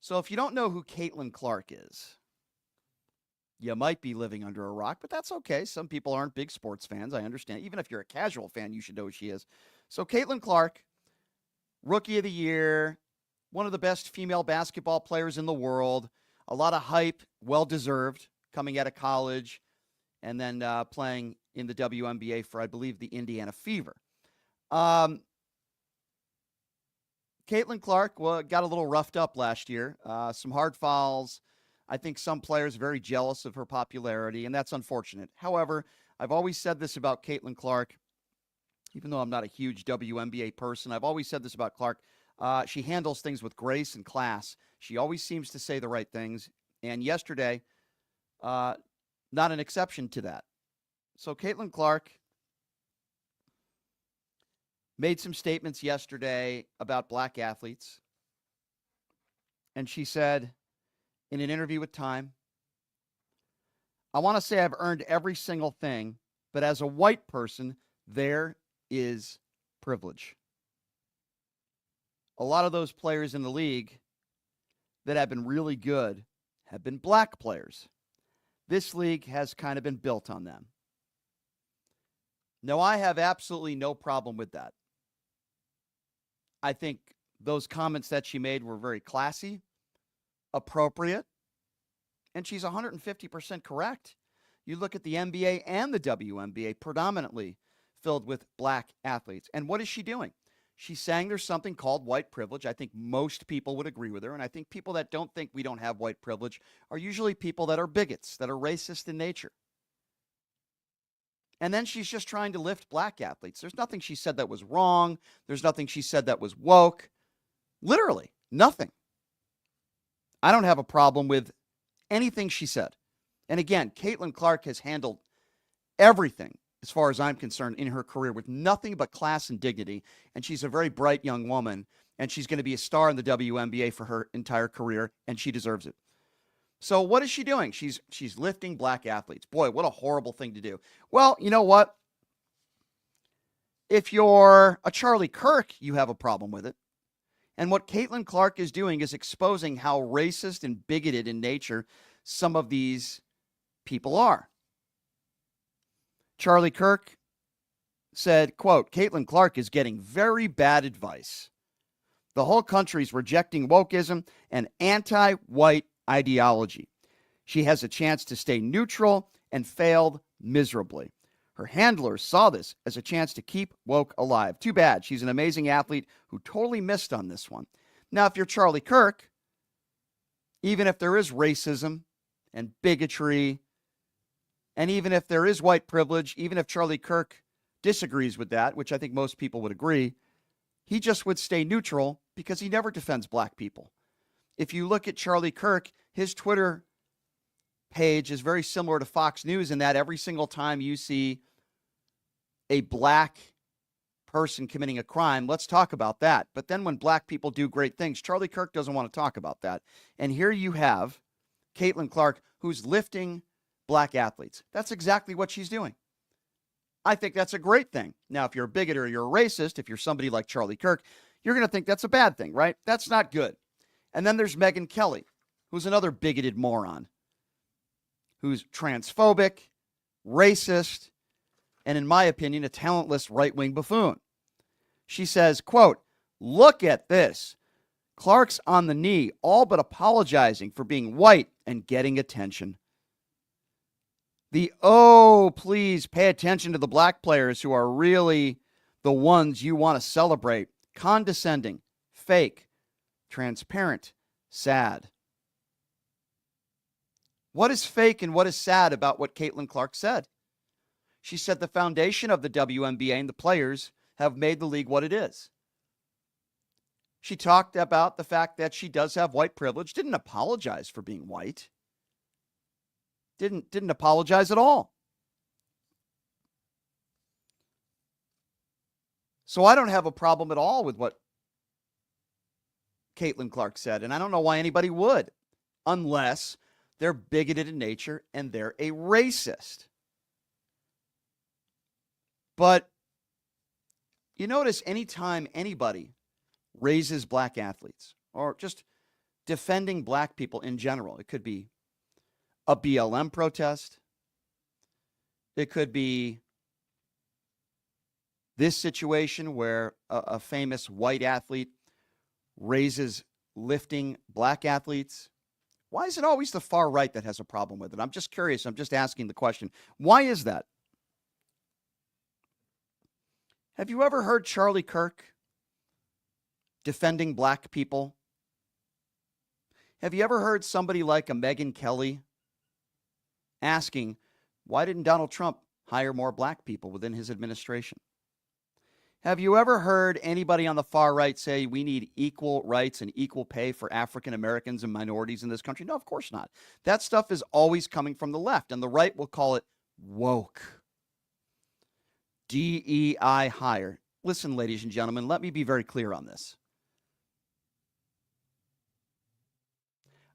So if you don't know who Caitlyn Clark is, you might be living under a rock, but that's okay. Some people aren't big sports fans. I understand. Even if you're a casual fan, you should know who she is. So Caitlyn Clark, Rookie of the Year, one of the best female basketball players in the world. A lot of hype, well-deserved, coming out of college, and then playing in the WNBA for, I believe, the Indiana Fever. Caitlyn Clark got a little roughed up last year. Some hard fouls. I think some players are very jealous of her popularity, and that's unfortunate. However, I've always said this about Caitlyn Clark, even though I'm not a huge WNBA person. I've always said this about Clark. She handles things with grace and class. She always seems to say the right things. And yesterday, not an exception to that. So Caitlyn Clark made some statements yesterday about black athletes. And she said in an interview with Time, I want to say I've earned every single thing, but as a white person, there is privilege. A lot of those players in the league that have been really good have been black players. This league has kind of been built on them. Now, I have absolutely no problem with that. I think those comments that she made were very classy, appropriate, and she's 150% correct. You look at the NBA and the WNBA, predominantly filled with black athletes. And what is she doing? She's saying there's something called white privilege. I think most people would agree with her. And I think people that don't think we don't have white privilege are usually people that are bigots, that are racist in nature. And then she's just trying to lift black athletes. There's nothing she said that was wrong. There's nothing she said that was woke. Literally, nothing. I don't have a problem with anything she said. And again, Caitlyn Clark has handled everything, as far as I'm concerned, in her career with nothing but class and dignity. And she's a very bright young woman, and she's going to be a star in the WNBA for her entire career, and she deserves it. So what is she doing? She's lifting black athletes. Boy, what a horrible thing to do. Well, you know what? If you're a Charlie Kirk, you have a problem with it. And what Caitlyn Clark is doing is exposing how racist and bigoted in nature some of these people are. Charlie Kirk said, quote, Caitlyn Clark is getting very bad advice. The whole country's rejecting wokeism and anti-white ideology. She has a chance to stay neutral and failed miserably. Her handlers saw this as a chance to keep woke alive. Too bad. She's an amazing athlete who totally missed on this one. Now, if you're Charlie Kirk, even if there is racism and bigotry, and even if there is white privilege, even if Charlie Kirk disagrees with that, which I think most people would agree, he just would stay neutral because he never defends black people. If you look at Charlie Kirk, his Twitter page is very similar to Fox News in that every single time you see a black person committing a crime, let's talk about that. But then when black people do great things, Charlie Kirk doesn't want to talk about that. And here you have Caitlyn Clark, who's lifting black athletes. That's exactly what she's doing. I think that's a great thing. Now, if you're a bigot or you're a racist, if you're somebody like Charlie Kirk, you're going to think that's a bad thing, right? That's not good. And then there's Megyn Kelly, who's another bigoted moron, who's transphobic, racist, and in my opinion, a talentless right-wing buffoon. She says, quote, look at this. Clark's on the knee, all but apologizing for being white and getting attention. Please pay attention to the black players who are really the ones you want to celebrate. Condescending, fake, transparent, sad. What is fake and what is sad about what Caitlyn Clark said? She said the foundation of the WNBA and the players have made the league what it is. She talked about the fact that she does have white privilege, didn't apologize for being white. Didn't apologize at all. So I don't have a problem at all with what Caitlyn Clark said, and I don't know why anybody would, unless they're bigoted in nature and they're a racist. But you notice anytime anybody raises black athletes or just defending black people in general. It could be a BLM protest. It could be this situation where a famous white athlete raises lifting black athletes. Why is it always the far right that has a problem with it? I'm just curious. I'm just asking the question. Why is that? Have you ever heard Charlie Kirk defending black people? Have you ever heard somebody like a Megyn Kelly asking, why didn't Donald Trump hire more black people within his administration? Have you ever heard anybody on the far right say we need equal rights and equal pay for African Americans and minorities in this country? No, of course not. That stuff is always coming from the left, and the right will call it woke. DEI hire. Listen, ladies and gentlemen, let me be very clear on this.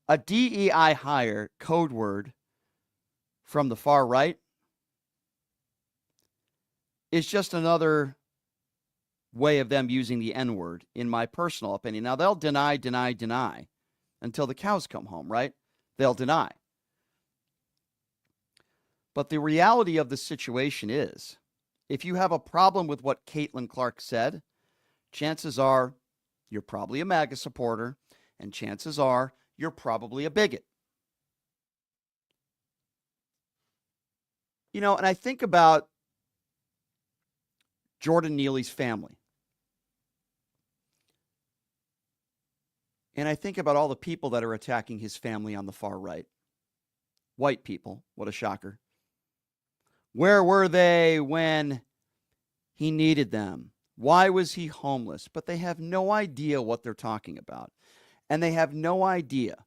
A DEI hire code word from the far right is just another way of them using the N-word, in my personal opinion. Now, they'll deny until the cows come home, right? They'll deny. But the reality of the situation is, if you have a problem with what Caitlyn Clark said, chances are you're probably a MAGA supporter, and chances are you're probably a bigot. You know, and I think about Jordan Neely's family. And I think about all the people that are attacking his family on the far right. White people. What a shocker. Where were they when he needed them? Why was he homeless? But they have no idea what they're talking about. And they have no idea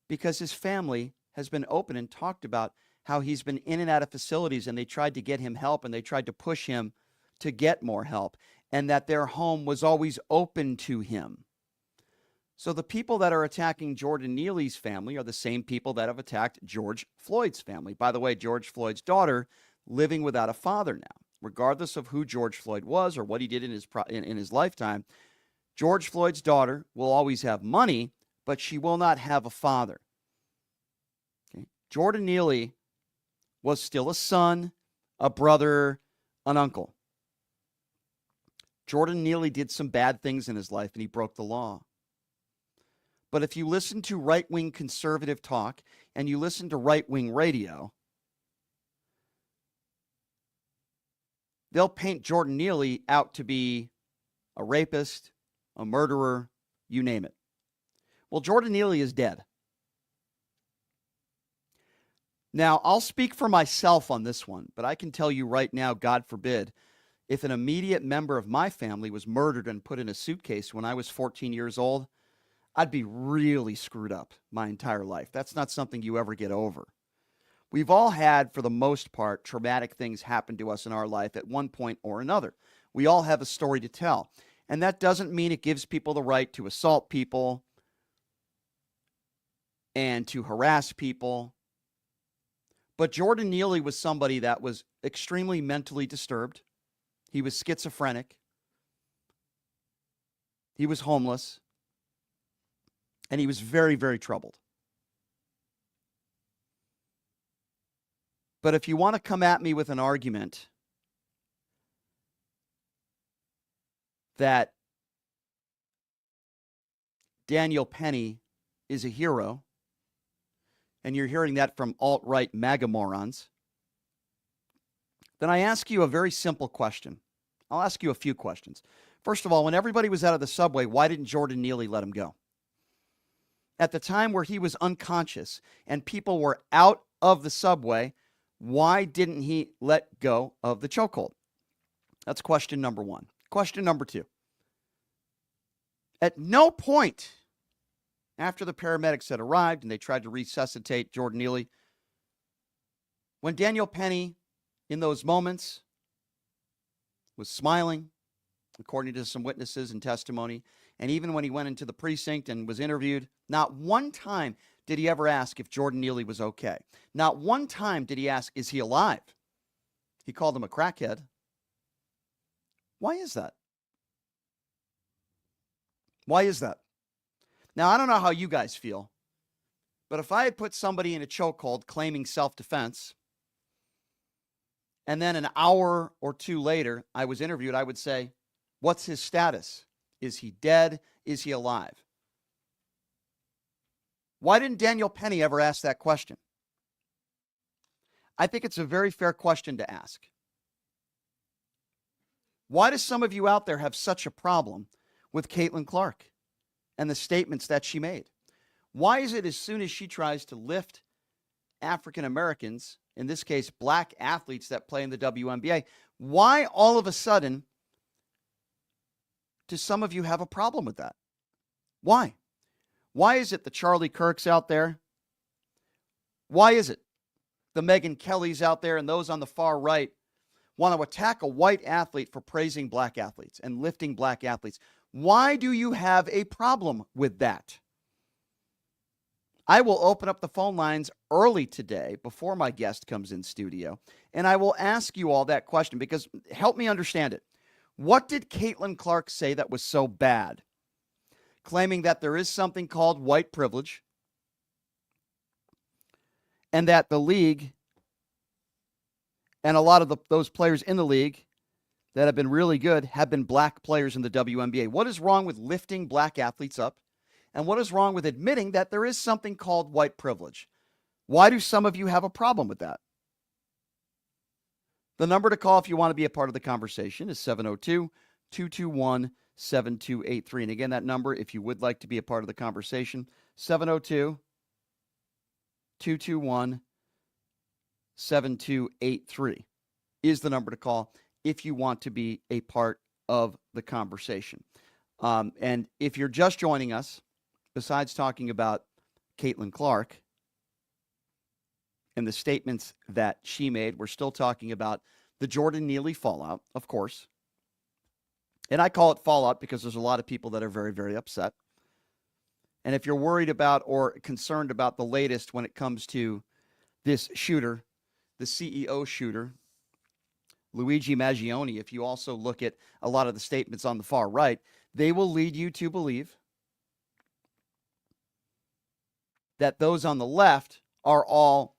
because his family has been open and talked about how he's been in and out of facilities, and they tried to get him help, and they tried to push him to get more help, and that their home was always open to him. So the people that are attacking Jordan Neely's family are the same people that have attacked George Floyd's family. By the way, George Floyd's daughter living without a father now. Regardless of who George Floyd was or what he did in his lifetime, George Floyd's daughter will always have money, but she will not have a father. Okay? Jordan Neely was still a son, a brother, an uncle. Jordan Neely did some bad things in his life, and he broke the law. But if you listen to right-wing conservative talk and you listen to right-wing radio, they'll paint Jordan Neely out to be a rapist, a murderer, you name it. Well, Jordan Neely is dead. Now, I'll speak for myself on this one, but I can tell you right now, God forbid, if an immediate member of my family was murdered and put in a suitcase when I was 14 years old, I'd be really screwed up my entire life. That's not something you ever get over. We've all had, for the most part, traumatic things happen to us in our life at one point or another. We all have a story to tell. And that doesn't mean it gives people the right to assault people and to harass people. But Jordan Neely was somebody that was extremely mentally disturbed. He was schizophrenic. He was homeless. And he was very, very troubled. But if you want to come at me with an argument that Daniel Penny is a hero, and you're hearing that from alt-right MAGA morons, then I ask you a very simple question. I'll ask you a few questions. First of all, when everybody was out of the subway, why didn't Jordan Neely let him go? At the time where he was unconscious and people were out of the subway, why didn't he let go of the chokehold? That's question number one. Question number two. At no point after the paramedics had arrived and they tried to resuscitate Jordan Neely, when Daniel Penny, in those moments, was smiling, according to some witnesses and testimony, and even when he went into the precinct and was interviewed, not one time did he ever ask if Jordan Neely was okay. Not one time did he ask, is he alive? He called him a crackhead. Why is that? Why is that? Now, I don't know how you guys feel, but if I had put somebody in a chokehold claiming self-defense, and then an hour or two later I was interviewed, I would say, what's his status? Is he dead? Is he alive? Why didn't Daniel Penny ever ask that question? I think it's a very fair question to ask. Why do some of you out there have such a problem with Caitlyn Clark and the statements that she made? Why is it as soon as she tries to lift African Americans, in this case, black athletes that play in the WNBA, why all of a sudden do some of you have a problem with that? Why? Why is it the Charlie Kirks out there? Why is it the Megyn Kellys out there and those on the far right want to attack a white athlete for praising black athletes and lifting black athletes? Why do you have a problem with that? I will open up the phone lines early today before my guest comes in studio, and I will ask you all that question because help me understand it. What did Caitlyn Clark say that was so bad? Claiming that there is something called white privilege and that the league and a lot of those players in the league that have been really good have been black players in the WNBA. What is wrong with lifting black athletes up? And what is wrong with admitting that there is something called white privilege? Why do some of you have a problem with that? The number to call if you want to be a part of the conversation is 702-221-7283. And again, that number, if you would like to be a part of the conversation, 702-221-7283 is the number to call if you want to be a part of the conversation. And if you're just joining us, besides talking about Caitlyn Clark and the statements that she made, we're still talking about the Jordan Neely fallout, of course. And I call it fallout because there's a lot of people that are very, very upset. And if you're worried about or concerned about the latest when it comes to this shooter, the CEO shooter, Luigi Maggioni, if you also look at a lot of the statements on the far right, they will lead you to believe that those on the left are all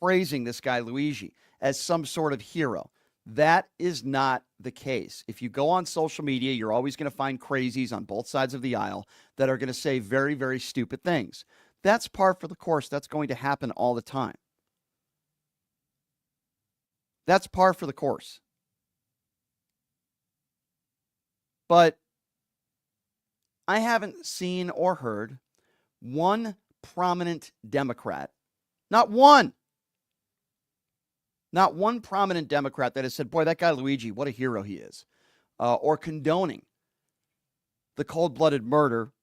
praising this guy, Luigi, as some sort of hero. That is not the case. If you go on social media, you're always going to find crazies on both sides of the aisle that are going to say very, very stupid things. That's par for the course. That's going to happen all the time. That's par for the course. But I haven't seen or heard one prominent Democrat, not one prominent Democrat that has said, boy, that guy Luigi, what a hero he is, or condoning the cold-blooded murder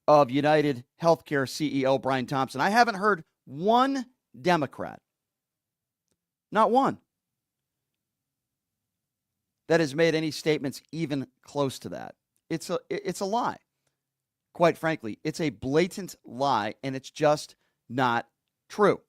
of United Healthcare CEO Brian Thompson. I haven't heard one Democrat, not one, that has made any statements even close to that. It's a lie. Quite frankly, it's a blatant lie, and it's just not true.